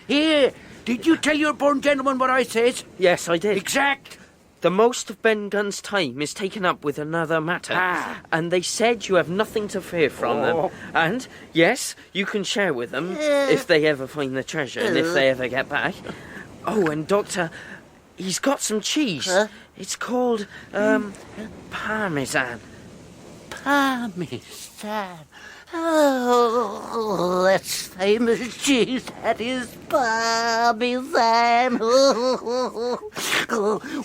Here, did you tell your born gentleman what I says? Yes, I did. Exact. The most of Ben Gunn's time is taken up with another matter, and they said you have nothing to fear from them. And, yes, you can share with them if they ever find the treasure and if they ever get back. Oh, and Doctor, he's got some cheese. It's called, Parmesan. Parmesan. Oh, that's famous cheese. That is Parmesan.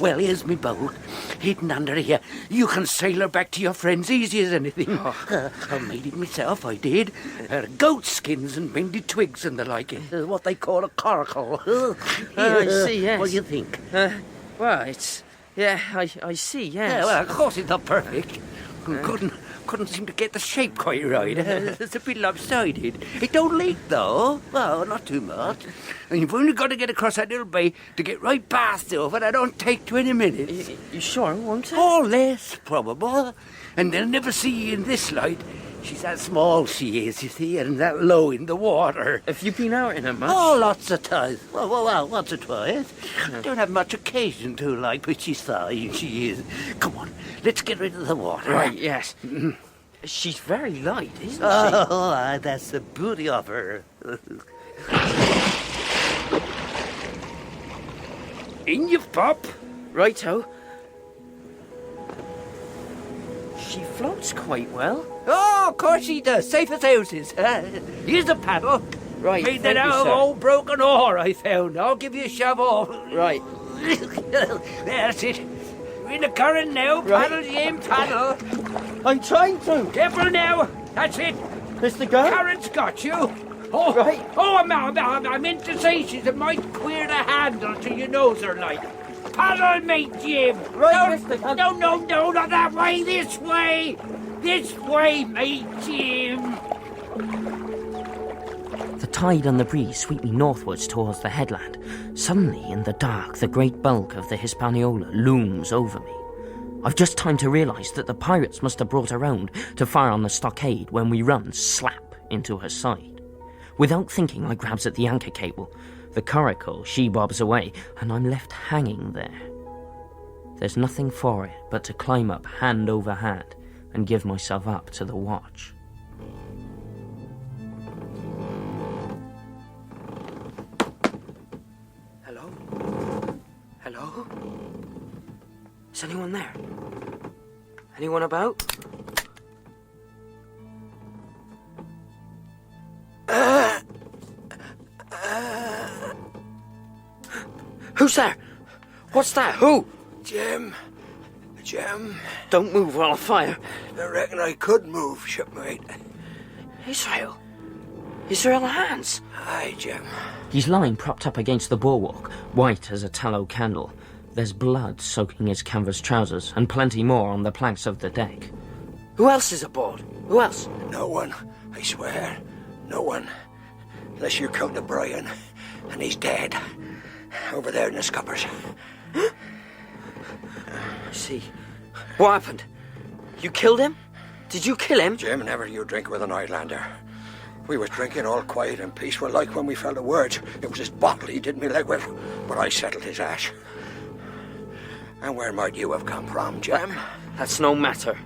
Well, here's me boat, hidden under here. You can sail her back to your friends easy as anything. I made it myself, I did. Goat skins and bended twigs and the like. What they call a coracle. I see, yes. What do you think? Well, it's... Yeah, I see, yes. Yeah, well, of course it's not perfect. Couldn't seem to get the shape quite right. It's a bit lopsided. It don't leak, though. Well, not too much. And you've only got to get across that little bay to get right past over. That don't take 20 minutes. You sure, won't it? Or less, probable. And they'll never see you in this light. She's that small, she is, you see, and that low in the water. Have you been out in it much? Oh, lots of times. Well, once or twice. Don't have much occasion to, like, but she's fine, she is. Come on, let's get rid of the water. Right, yes. She's very light, isn't she? Oh, that's the beauty of her. In you pop. Righto. She floats quite well. Oh, of course she does. Safe as houses. Here's a paddle. Right, Made that thank you, out of sir. old broken ore I found. I'll give you a shovel. Right. That's it. We're in the current now. Right. Paddle, Jim, paddle. I'm trying to. Careful now. That's it. Mr. Gunn? Current's got you. Oh, Right. Oh, I meant to say she's a mite queer to handle till you knows her like. Paddle, mate, Jim. Right, Mr. Gunn. No, not that way. This way. This way, mate, Jim. The tide and the breeze sweep me northwards towards the headland. Suddenly, in the dark, the great bulk of the Hispaniola looms over me. I've just time to realise that the pirates must have brought her round to fire on the stockade when we run slap into her side. Without thinking, I grabs at the anchor cable. The coracle she-bobs away, and I'm left hanging there. There's nothing for it but to climb up hand over hand and give myself up to the watch. Hello? Hello? Is anyone there? Anyone about? Who's there? What's that? Who? Jim. Don't move while I fire. I reckon I could move, shipmate. Israel Hands. Aye, Jim. He's lying propped up against the bulwark, white as a tallow candle. There's blood soaking his canvas trousers, and plenty more on the planks of the deck. Who else is aboard? Who else? No one, I swear. No one. Unless you count the Brian, and he's dead. Over there in the scuppers. I see. What happened? You killed him? Did you kill him? Jim, never you drink with an Islander. We was drinking all quiet and peaceful like when we fell the words. It was his bottle he did me leg with, but I settled his ash. And where might you have come from, Jim? That's no matter.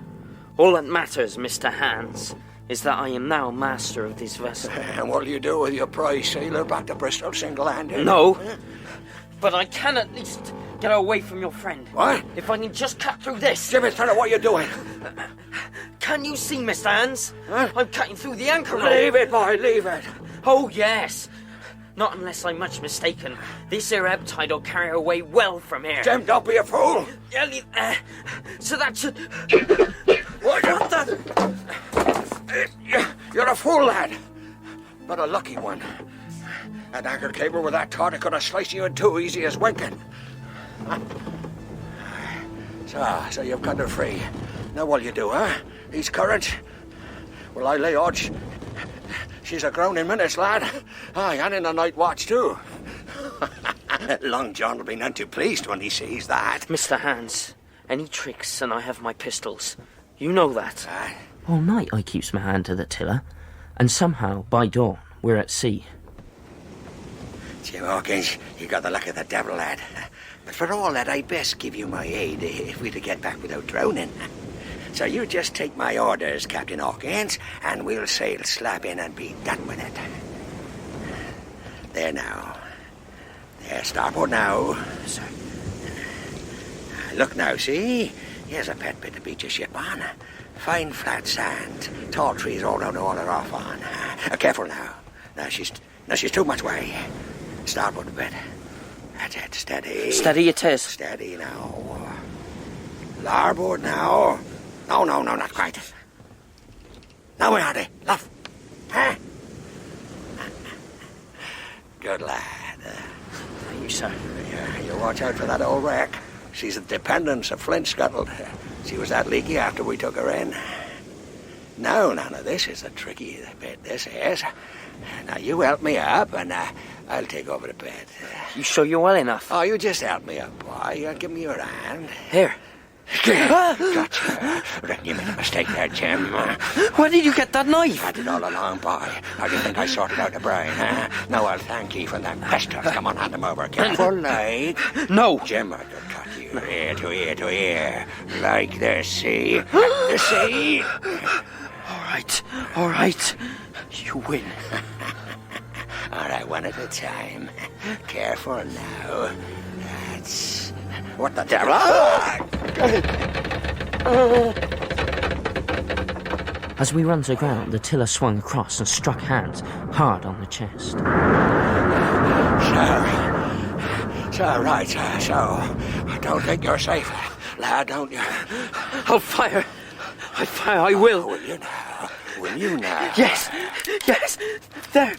All that matters, Mr. Hands, is that I am now master of this vessel. And what'll you do with your prize sailor back to Bristol single-handed? No, but I can at least get away from your friend. What? If I can just cut through this. Jimmy, tell her what you're doing. Can you see, Mr. Hands? Huh? I'm cutting through the anchor rope. Leave it, boy, leave it. Oh, yes. Not unless I'm much mistaken. This here ebb tide'll carry her away well from here. Jim, don't be a fool. So that should... What the... You're a fool, lad. But a lucky one. An anchor cable with that taut, it could have sliced you in two easy as winking. So you've cut her free. Now what'll you do, huh? He's current. Well, I lay odds. She's aground in minutes, lad. Aye, and in the night watch, too. Long John will be none too pleased when he sees that. Mr. Hans, any tricks and I have my pistols. You know that. Aye. All night I keeps my hand to the tiller, and somehow, by dawn, we're at sea. Jim Hawkins, you got the luck of the devil, lad. But for all that, I'd best give you my aid if we're to get back without drowning. So you just take my orders, Captain Hawkins, and we'll sail slap in and be done with it. There now. There, starboard now. Sir. Look now, see? Here's a pet bit to beat your ship on. Fine flat sand. Tall trees all round to haul her off on. Careful now. Now she's too much way. Starboard a bit. That's it, steady. Steady it is. Steady now. Larboard now. No, not quite. Now where are they? Luff. Huh? Good lad. Thank you, sir. Yeah, you watch out for that old wreck. She's a dependence of Flint Scuttled. She was that leaky after we took her in. No, none of this is a tricky bit, this is. Now, you help me up, and I'll take over the bed. You sure you're well enough? Oh, you just help me up, boy. Give me your hand. Here. Gotcha. Reckon you made a mistake there, Jim. Where did you get that knife? Had it all along, boy. How do you think I sorted out the brain, huh? Now I'll thank you for that pester. Come on, hand him over. Careful, like. No. Jim, I could cut you ear to ear to ear. Like the sea. The sea. All right. You win. All right, one at a time. Careful now. That's... What the devil? As we ran to ground, the tiller swung across and struck Hans hard on the chest. So, don't think you're safe, lad, don't you? I'll fire. I will. Will you now? Will you now? Yes. There.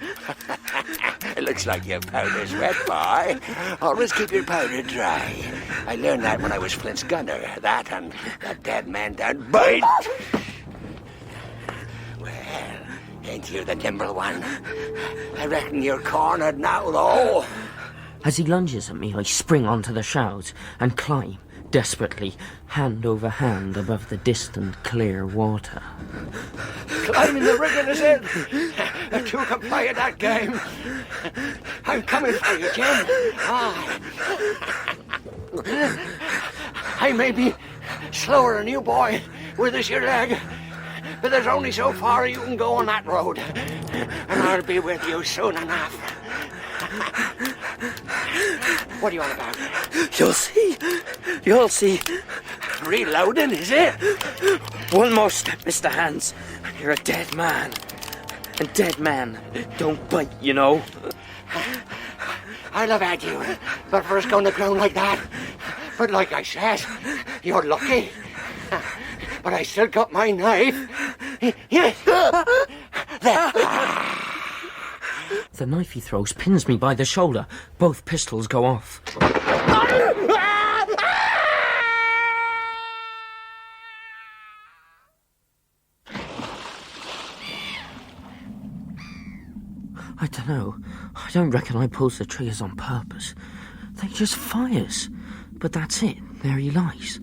It looks like your powder's wet, boy. Always keep your powder dry. I learned that when I was Flint's gunner. That and the dead man don't bite. Well, ain't you the nimble one? I reckon you're cornered now, though. As he lunges at me, I spring onto the shrouds and climb, desperately, hand over hand above the distant, clear water. Climbing the rigging, is it? Two can play at that game. I'm coming for you, Jim. I may be slower than you, boy, with this your leg, but there's only so far you can go on that road, and I'll be with you soon enough. What are you on about? You'll see. Reloading, is it? One more step, Mr. Hans, and you're a dead man. And dead men don't bite, you know. I'll have had you, but first going to ground like that. But like I said, you're lucky. But I still got my knife. Yes. The knife he throws pins me by the shoulder. Both pistols go off. I don't know. I don't reckon I pulls the triggers on purpose. They just fires. But that's it. There he lies.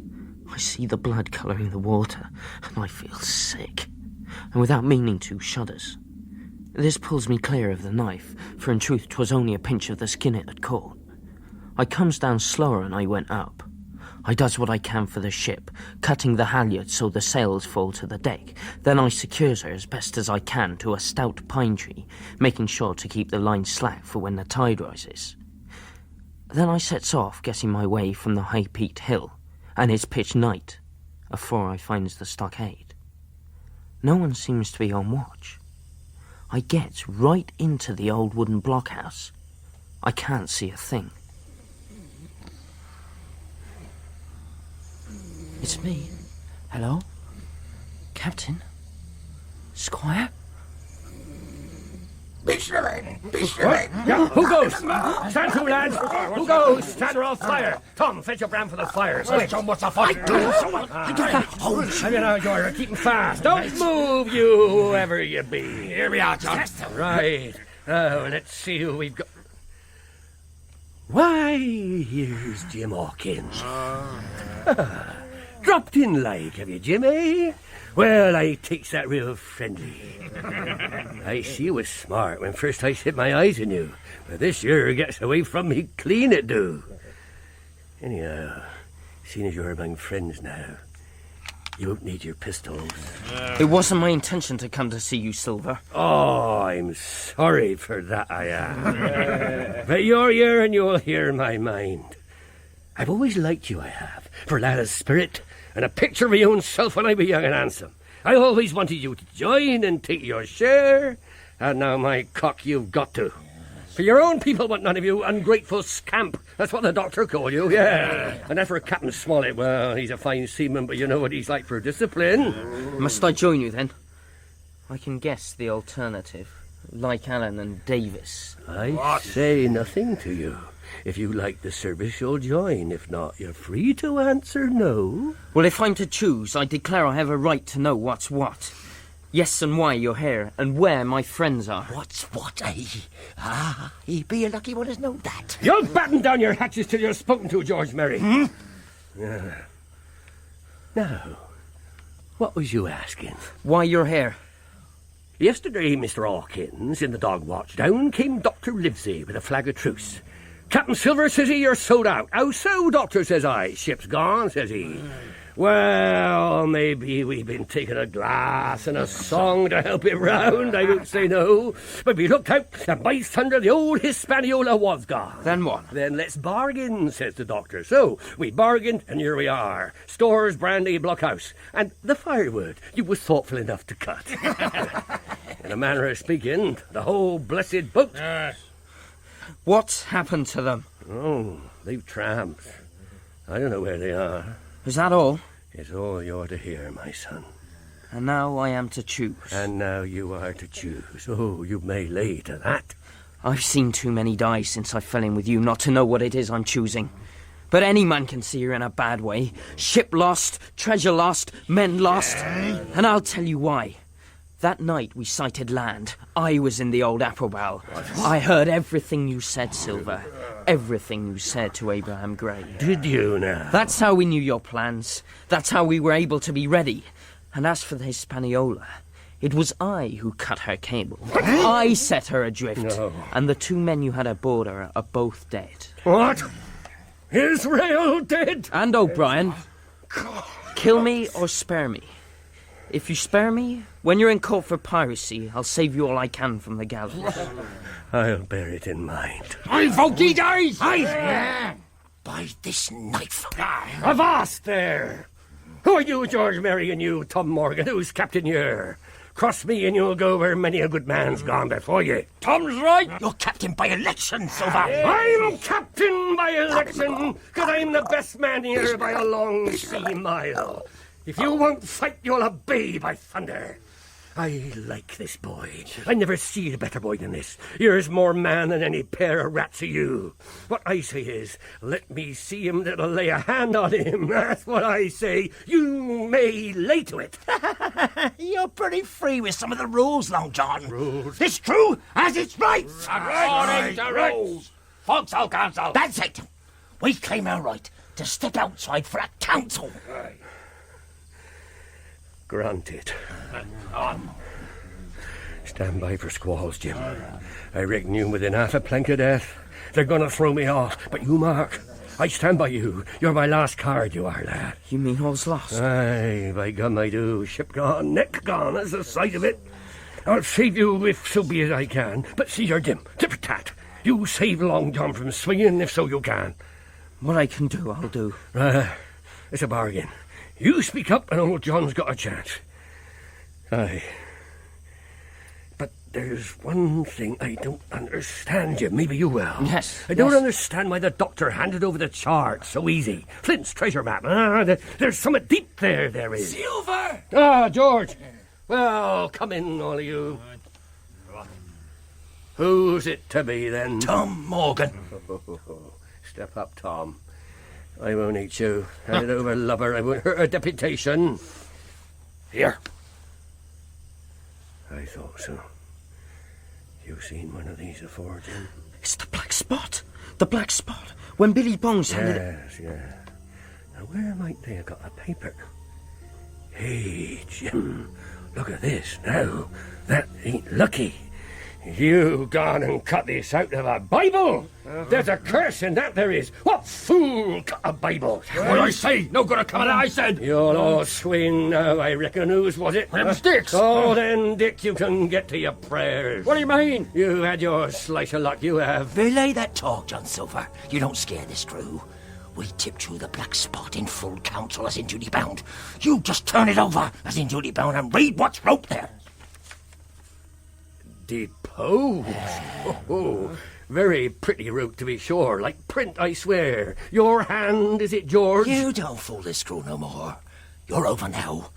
I see the blood colouring the water, and I feel sick. And without meaning to, shudders. This pulls me clear of the knife, for in truth 'twas only a pinch of the skin it had caught. I comes down slower and I went up. I does what I can for the ship, cutting the halyards so the sails fall to the deck. Then I secures her as best as I can to a stout pine tree, making sure to keep the line slack for when the tide rises. Then I sets off, getting my way from the high peaked hill, and it's pitch night, afore I finds the stockade. No one seems to be on watch. I gets right into the old wooden blockhouse. I can't see a thing. It's me. Hello? Captain? Squire? Be straight. Yeah, who goes? Stand to, lads. Who goes? Stand or I'll fire. Tom, fetch your brand for the fire. Tom, what's the fuss? You're keeping fast. Don't move, you, whoever you be. Here we are, Tom. Right. Oh, let's see who we've got. Why, here's Jim Hawkins. Dropped in like, have you, Jim, eh? Well, I takes that real friendly. I see you was smart when first I set my eyes on you, but this year gets away from me clean it do. Anyhow, seeing as you're among friends now, you won't need your pistols. It wasn't my intention to come to see you, Silver. Oh, I'm sorry for that, I am. But you're here and you'll hear my mind. I've always liked you, I have, for lad of spirit, and a picture of my own self when I was young and handsome. I always wanted you to join and take your share, and now, my cock, you've got to. For your own people want none of you ungrateful scamp. That's what the doctor called you, yeah. And as for Captain Smollett, well, he's a fine seaman, but you know what he's like for discipline. Must I join you, then? I can guess the alternative, like Allen and Davis. I say nothing to you. If you like the service, you'll join. If not, you're free to answer no. Well, if I'm to choose, I declare I have a right to know what's what. Yes, and why you're here, and where my friends are. What's what, eh? Ah, he'd be a lucky one as know that. You'll batten down your hatches till you're spoken to, George Merry. Yeah. Now, what was you asking? Why you're here. Yesterday, Mr. Hawkins, in the dog watch, down came Dr. Livesey with a flag of truce. Captain Silver, says he, you're sold out. How so, Doctor, says I. Ship's gone, says he. Well, maybe we've been taking a glass and a song to help it round, I won't say no. But we looked out, and by thunder, the old Hispaniola was gone. Then what? Then let's bargain, says the doctor. So, we bargained, and here we are. Stores, brandy, blockhouse. And the firewood you was thoughtful enough to cut. In a manner of speaking, the whole blessed boat. What's happened to them? Oh, they've tramped. I don't know where they are. Is that all? It's all you're to hear, my son. And now I am to choose. And now you are to choose. Oh, you may lay to that. I've seen too many die since I fell in with you not to know what it is I'm choosing. But any man can see you're in a bad way. Ship lost, treasure lost, men lost. And I'll tell you why. That night we sighted land. I was in the old apple barrel. I heard everything you said, Silver. Everything you said to Abraham Gray. Did you now? That's how we knew your plans. That's how we were able to be ready. And as for the Hispaniola, it was I who cut her cable. I set her adrift. No. And the two men you had aboard her are both dead. What? Israel dead? And O'Brien. Kill me or spare me. If you spare me, when you're in court for piracy, I'll save you all I can from the gallows. I'll bear it in mind. I vote he dies! By this knife. Avast there! Who are you, George Merry, and you, Tom Morgan? Who's captain here? Cross me and you'll go where many a good man's gone before you. Tom's right. You're captain by election, Silver. I'm captain by election, because I'm the best man here by a long sea mile. If you won't fight, you'll obey, by thunder. I like this boy. I never see a better boy than this. You're more man than any pair of rats of you. What I say is, let me see him that'll lay a hand on him. That's what I say. You may lay to it. You're pretty free with some of the rules, Long John. Rules? It's true as it's right. Right. rules. Foxhole Council. That's it. We claim our right to step outside for a council. Granted. Stand by for squalls, Jim. I reckon you within half a plank of death. They're gonna throw me off, but you mark. I stand by you. You're my last card, you are, lad. You mean all's lost? Aye, by gum I do. Ship gone, neck gone, that's the sight of it. I'll save you if so be as I can. But see here, Jim, tip-tat. You save Long John from swinging if so you can. What I can do, I'll do. It's a bargain. You speak up and old John's got a chance. Aye. But there's one thing I don't understand, Jim. Maybe you will. Yes. I don't understand why the doctor handed over the chart so easy. Flint's treasure map. There's something deep there is. Silver! Ah, George. Well, come in, all of you. Who's it to be, then? Tom Morgan. Step up, Tom. I won't eat you. Hand it over, lover. I won't hurt a deputation. Here. I thought so. You seen one of these afore, Jim? It's the black spot. The black spot. When Billy Bones handed it... Yes, yeah. Now, where might they have got the paper? Hey, Jim, look at this now. That ain't lucky. You gone and cut this out of a Bible? There's a curse in that, there is. What fool cut a Bible? What I say? No good at coming out, I said. You'll all swing now, I reckon. Whose was it? Them sticks. Oh, then, Dick, you can get to your prayers. What do you mean? You had your slice of luck, you have. Belay that talk, John Silver. You don't scare this crew. We tipped you the black spot in full council as in duty bound. You just turn it over as in duty bound and read what's wrote there. Depose? Oh, very pretty route to be sure. Like print, I swear. Your hand, is it, George? You don't fool this crew no more. You're over now.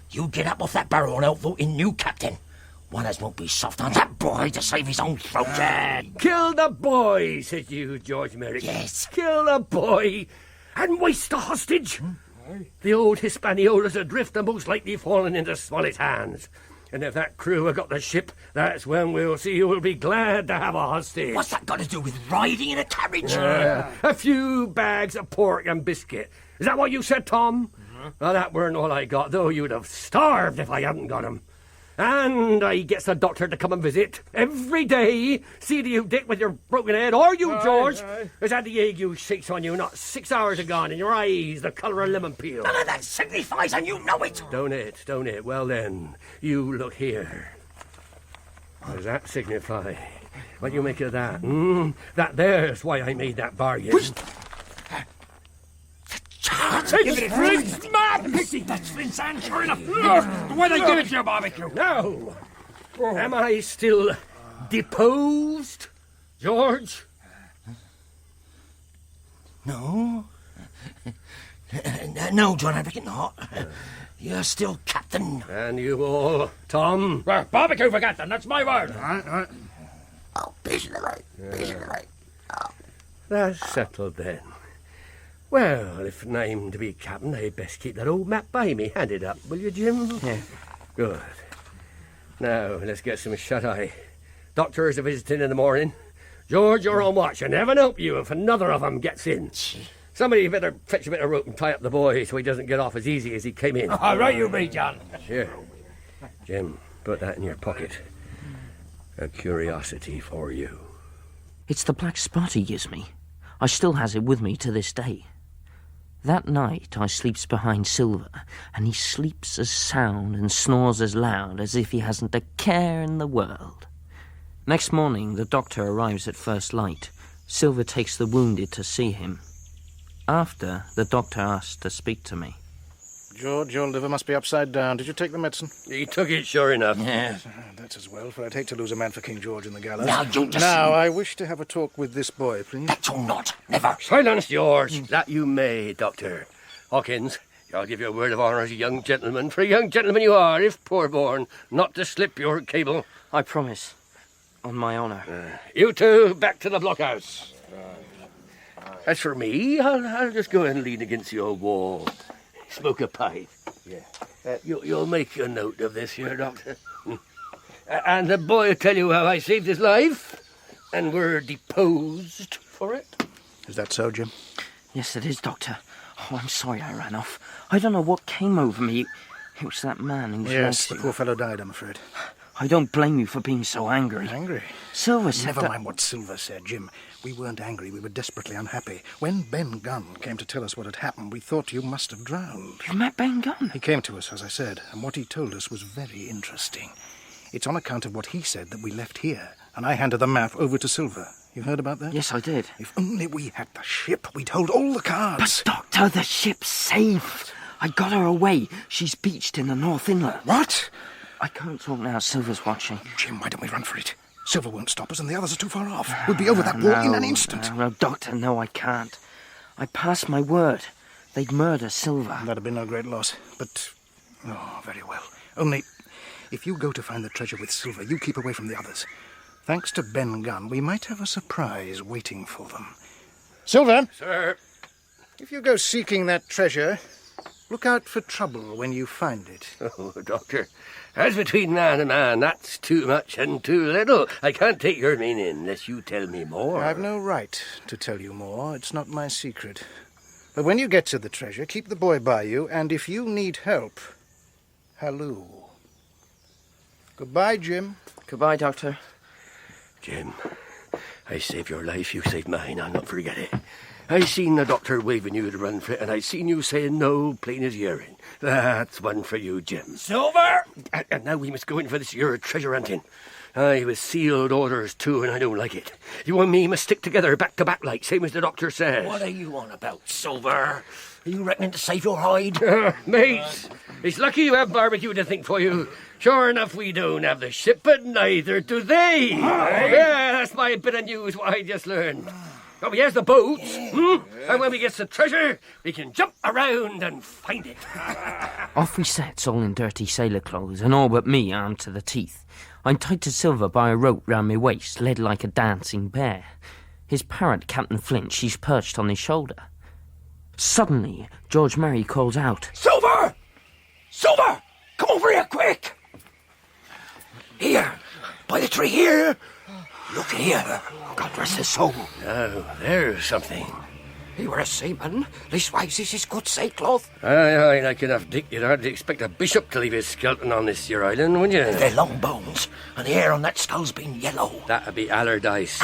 You get up off that barrel and outvote in new captain. One as won't be soft on that boy to save his own throat. Kill the boy, said you, George Merrick. Yes. Kill the boy and waste the hostage. The old Hispaniola's adrift and most likely fallen into Smollett's hands. And if that crew have got the ship, that's when we'll see you will be glad to have a hostage. What's that got to do with riding in a carriage? A few bags of pork and biscuit. Is that what you said, Tom? Well, that weren't all I got, though you'd have starved if I hadn't got 'em. And I gets the doctor to come and visit every day. See to you, Dick, with your broken head, or you, George. Is that the ague shakes on you, not 6 hours agone, and your eyes the colour of lemon peel? None of that signifies, and you know it. Don't it? Well then, you look here. What does that signify? What do you make of that? That there's why I made that bargain. Flint's mad! That's Flint's hand, sure enough. Why'd they give it to you, barbecue? Now, am I still deposed, George? No. No, John, I reckon not. You're still captain. And you all, Tom? Well, barbecue for captain, that's my word. Oh, patiently. That's settled then. Well, if I'm to be captain, I'd best keep that old map by me. Hand it up, will you, Jim? Yeah. Good. Now, let's get some shut-eye. Doctors are visiting in the morning. George, you're on watch, and heaven help you if another of 'em gets in. Somebody better fetch a bit of rope and tie up the boy so he doesn't get off as easy as he came in. All right, you be, John. Here. Jim, put that in your pocket. A curiosity for you. It's the black spot he gives me. I still has it with me to this day. That night I sleeps behind Silver, and he sleeps as sound and snores as loud as if he hasn't a care in the world. Next morning the doctor arrives at first light. Silver takes the wounded to see him. After, the doctor asks to speak to me. George, your liver must be upside down. Did you take the medicine? He took it, sure enough. Yeah. That's as well, for I'd hate to lose a man for King George in the gallows. Now, you just... Now, I wish to have a talk with this boy, please. That you'll not. Never. Silence, George. That you may, Doctor. Hawkins, I'll give you a word of honour as a young gentleman. For a young gentleman you are, if poor-born, not to slip your cable. I promise. On my honour. You two, back to the blockhouse. As for me, I'll just go and lean against the old wall. Smoke a pipe. Yeah. You'll make a note of this here, Doctor. And the boy will tell you how I saved his life, and were deposed for it. Is that so, Jim? Yes, it is, Doctor. Oh, I'm sorry I ran off. I don't know what came over me. It was that man who's Yes, the poor fellow died, I'm afraid. I don't blame you for being so angry. Angry? Silver said Never that... mind what Silver said, Jim. We weren't angry, we were desperately unhappy. When Ben Gunn came to tell us what had happened, we thought you must have drowned. You met Ben Gunn? He came to us, as I said, and what he told us was very interesting. It's on account of what he said that we left here, and I handed the map over to Silver. You heard about that? Yes, I did. If only we had the ship, we'd hold all the cards. But, Doctor, the ship's safe. I got her away. She's beached in the North Inlet. What? I can't talk now. Silver's watching. Jim, why don't we run for it? Silver won't stop us, and the others are too far off. We'll be over that wall in an instant. No, Doctor, no, I can't. I passed my word. They'd murder Silver. That'd be no great loss, but... Oh, very well. Only, if you go to find the treasure with Silver, you keep away from the others. Thanks to Ben Gunn, we might have a surprise waiting for them. Silver! Sir. If you go seeking that treasure, Look out for trouble when you find it. Oh, Doctor, as between man and man, that's too much and too little. I can't take your meaning unless you tell me more. I've no right to tell you more. It's not my secret. But when you get to the treasure, keep the boy by you, and if you need help, halloo. Goodbye, Jim. Goodbye, Doctor. Jim, I saved your life, you saved mine. I'll not forget it. I seen the doctor waving you to run for it, and I seen you saying no, plain as hearing. That's one for you, Jim. Silver! And now we must go in for this year treasure hunting. Aye, with sealed orders, too, and I don't like it. You and me must stick together back to back like, same as the doctor says. What are you on about, Silver? Are you reckoning to save your hide? Mates, it's lucky you have barbecue to think for you. Sure enough, we don't have the ship, but neither do they. Yeah, that's my bit of news what I just learned. Oh, here's the boats, and when we get the treasure, we can jump around and find it. Off we sets, all in dirty sailor clothes, and all but me armed to the teeth. I'm tied to Silver by a rope round my waist, led like a dancing bear. His parrot, Captain Flint, she's perched on his shoulder. Suddenly, George Merry calls out, Silver! Silver! Come over here, quick! Here, by the tree here. Look here. God rest his soul. Oh, there's something. He were a seaman. Leastwise, this is good sailcloth. Aye, like enough, Dick. You'd hardly expect a bishop to leave his skeleton on this here island, wouldn't you? They're long bones, and the hair on that skull's been yellow. That'd be Allardyce.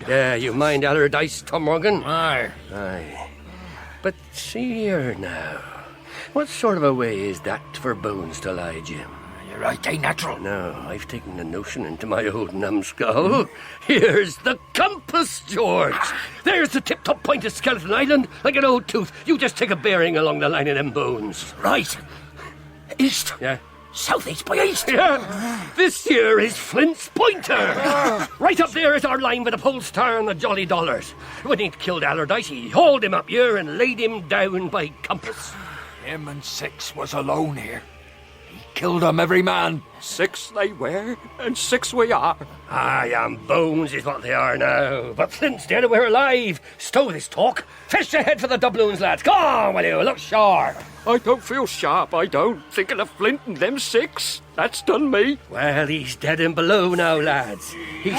Yeah, you mind Allardyce, Tom Morgan? Aye. Aye. But see here now. What sort of a way is that for bones to lie, Jim? You're right, ain't natural. No, I've taken the notion into my old numbskull. Here's the compass, George. There's the tip-top point of Skeleton Island, like an old tooth. You just take a bearing along the line of them bones. Right. East. Yeah? Southeast by east. Yeah. This here is Flint's Pointer. Right up there is our line with the pole star and the jolly dollars. When he'd killed Allardyce, he hauled him up here and laid him down by compass. Him and 6 was alone here. He killed 'em every man. 6 they were, and 6 we are. Aye, and bones is what they are now. But Flint's dead and we're alive. Stow this talk. Fetch ahead for the doubloons, lads. Go on, will you? Look sharp. I don't feel sharp, I don't. Thinking of Flint and them 6. That's done me. Well, he's dead and below now, lads. He's...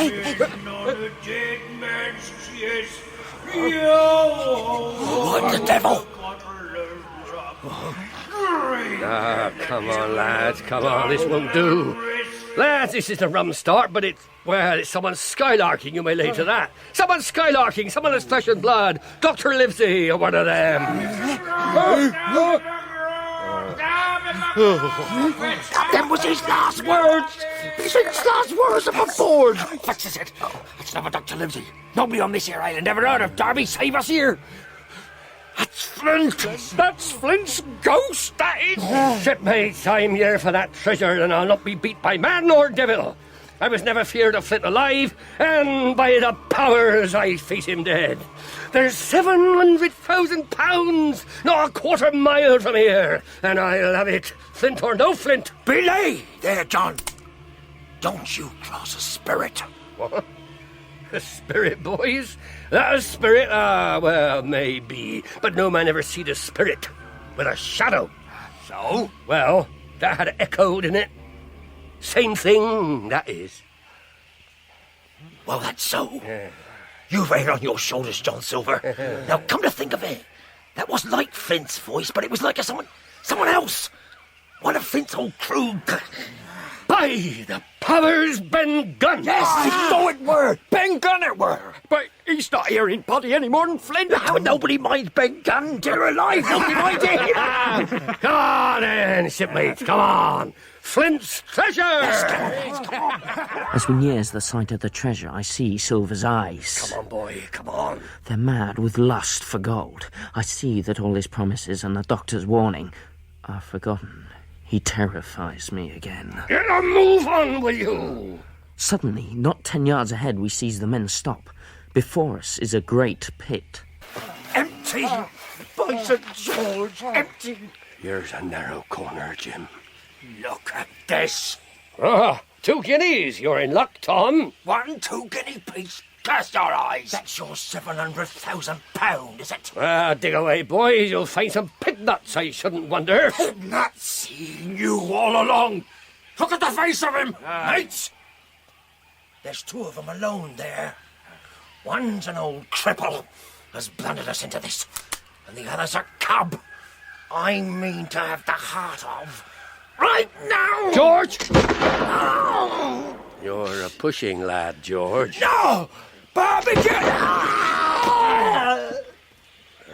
What the devil? Ah, come on, lads, come on, this won't do. Lads, this is a rum start, but it's someone skylarking, you may lay to that. Someone skylarking, someone that's flesh and blood. Dr. Livesey, or one of them. Them was his last words. His last words above board. What's this it? It's never Dr. Livesey. Nobody on this here island ever heard of Darby. Save us here. That's Flint! That's Flint's ghost, that is! Shipmates, I'm here for that treasure, and I'll not be beat by man nor devil. I was never feared of Flint alive, and by the powers I face him dead. There's £700,000, not a quarter mile from here, and I'll have it, Flint or no Flint. Belay! There, John. Don't you cross a spirit. What? A spirit, boys? That a spirit? Ah, well, maybe. But no man ever seed a spirit with a shadow. So? Well, that had echoed in it. Same thing, that is. Well, that's so. Yeah. You've hair on your shoulders, John Silver. Now, come to think of it, that was like Flint's voice, but it was like someone else. One of Flint's old crew. By the powers, Ben Gunn! Yes, I know it were. Ben Gunn it were. But he's not here in body any more than Flint. Now, nobody minds Ben Gunn. They're alive. Nobody minds him. Come on then, shipmates, come on. Flint's treasure! As we nears the sight of the treasure, I see Silver's eyes. Come on, boy, come on. They're mad with lust for gold. I see that all his promises and the doctor's warning are forgotten. He terrifies me again. Get a move on, will you? Suddenly, not 10 yards ahead, we sees the men stop. Before us is a great pit. Empty. By St. George, empty. Here's a narrow corner, Jim. Look at this. Ah, 2 guineas. You're in luck, Tom. 1 2 guinea piece. Cast your eyes. That's your £700,000, is it? Ah, dig away, boys. You'll find some pig nuts, I shouldn't wonder. I've not seen you all along. Look at the face of him, mates. There's two of them alone there. One's an old cripple, has blundered us into this, and the other's a cub. I mean to have the heart of right now. George! You're a pushing lad, George. No! Barbecue! I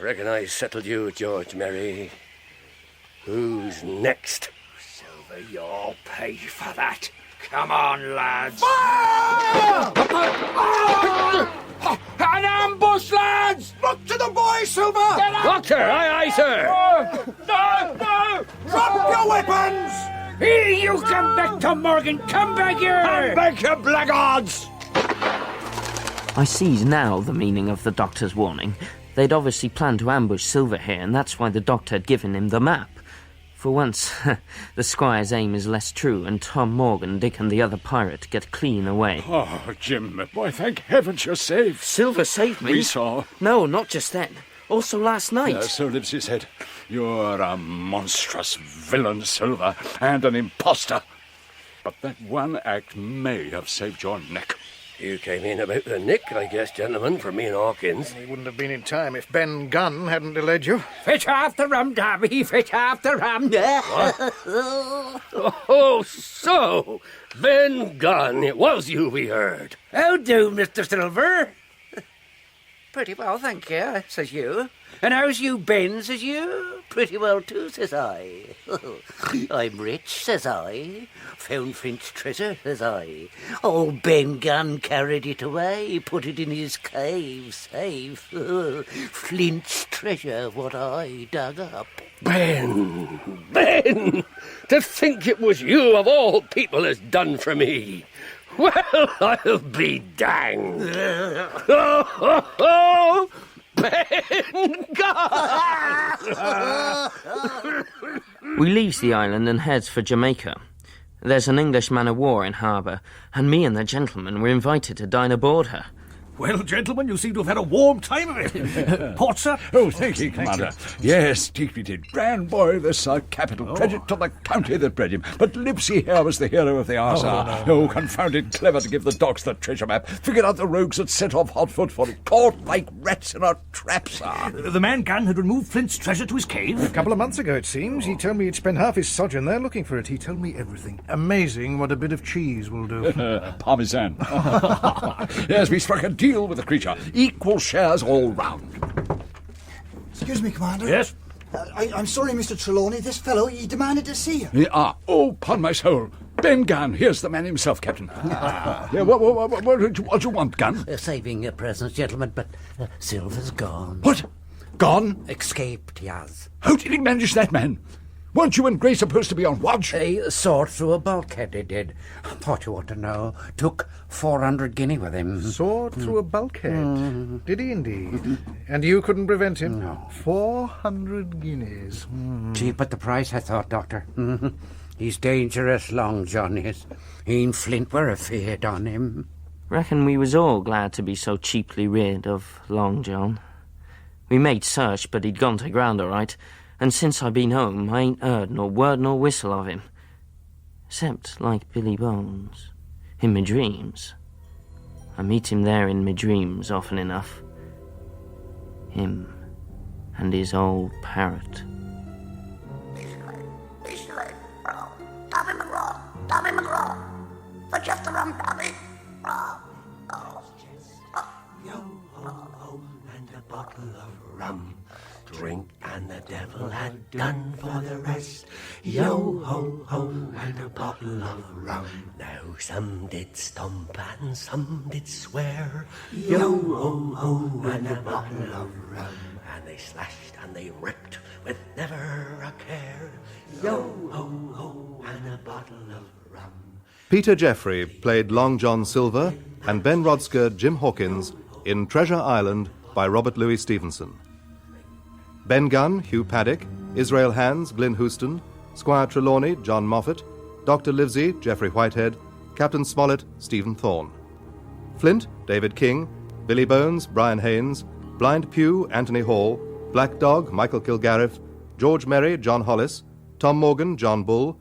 reckon I settled you, George Merry. Who's next? Silver, you'll pay for that. Come on, lads. An ambush, lads! Look to the boy, Silver! Doctor, aye, sir. No! Drop your weapons! Here, you come back to Morgan. Come back here! Come back, you blackguards! I see now the meaning of the doctor's warning. They'd obviously planned to ambush Silver here, and that's why the doctor had given him the map. For once, the squire's aim is less true, and Tom Morgan, Dick and the other pirate get clean away. Oh, Jim, boy, thank heavens you're safe. Silver saved me? We saw. No, not just then. Also last night. So Livesey said. You're a monstrous villain, Silver, and an imposter. But that one act may have saved your neck. You came in about the nick, I guess, gentlemen, for me and Hawkins. He wouldn't have been in time if Ben Gunn hadn't delayed you. Fetch half the rum, Darby, fetch half the rum. Oh, so, Ben Gunn, it was you we heard. How do, Mr. Silver? Pretty well, thank you, says you. And how's you, Ben, says you? Pretty well too, says I. I'm rich, says I. Found Flint's treasure, says I. Old Ben Gunn carried it away, put it in his cave safe. Flint's treasure, what I dug up. Ben! To think it was you of all people has done for me. Well, I'll be danged. Oh, Ben Gunn! We leaves the island and heads for Jamaica. There's an English man-of-war in harbour, and me and the gentleman were invited to dine aboard her. Well, gentlemen, you seem to have had a warm time of it. Port, sir? Oh, thank you, Commander. Yes, Dick, we did. Grand boy, this a capital credit to the county that bred him. But Livesey here was the hero of the hour, sir. Oh, confounded clever to give the dogs the treasure map. Figured out the rogues that set off Hotfoot for it. Caught like rats in a trap, sir. The man Gunn had removed Flint's treasure to his cave? A couple of months ago, it seems. He told me he'd spent half his sojourn there looking for it. He told me everything. Amazing what a bit of cheese will do. Parmesan. Yes, we struck a deal with the creature. Equal shares all round. Excuse me, Commander. Yes? I'm sorry, Mr. Trelawney. This fellow, he demanded to see you. Oh, upon my soul. Ben Gunn, here's the man himself, Captain. Yeah, what do you want, Gunn? Saving your presence, gentlemen, but Silver's gone. What? Gone? Escaped, he has. How did he manage that, man? Weren't you and Gray supposed to be on watch? He soared through a bulkhead, he did. Thought you ought to know. Took 400 guinea with him. Soared through a bulkhead. Did he indeed? And you couldn't prevent him? No. 400 guineas. Cheap at the price, I thought, Doctor. He's dangerous, Long John is. He and Flint were afeard on him. Reckon we was all glad to be so cheaply rid of Long John. We made search, but he'd gone to ground all right. And since I been home, I ain't heard nor word nor whistle of him. Except, like Billy Bones, in me dreams. I meet him there in me dreams often enough. Him and his old parrot. Tommy McGraw. For just the rum, Tommy. Yo-ho-ho and a bottle of rum. Drink and the devil had done for the rest. Yo-ho-ho and a bottle of rum. Now some did stomp and some did swear. Yo-ho-ho and a bottle of rum. And they slashed and they ripped with never a care. Yo-ho-ho and a bottle of rum. Peter Jeffrey played Long John Silver and Ben Rodsker Jim Hawkins in Treasure Island by Robert Louis Stevenson. Ben Gunn, Hugh Paddock, Israel Hands, Glyn Houston, Squire Trelawney, John Moffat, Dr. Livesey, Geoffrey Whitehead, Captain Smollett, Stephen Thorne. Flint, David King, Billy Bones, Brian Haynes, Blind Pew, Anthony Hall, Black Dog, Michael Kilgariff, George Merry, John Hollis, Tom Morgan, John Bull,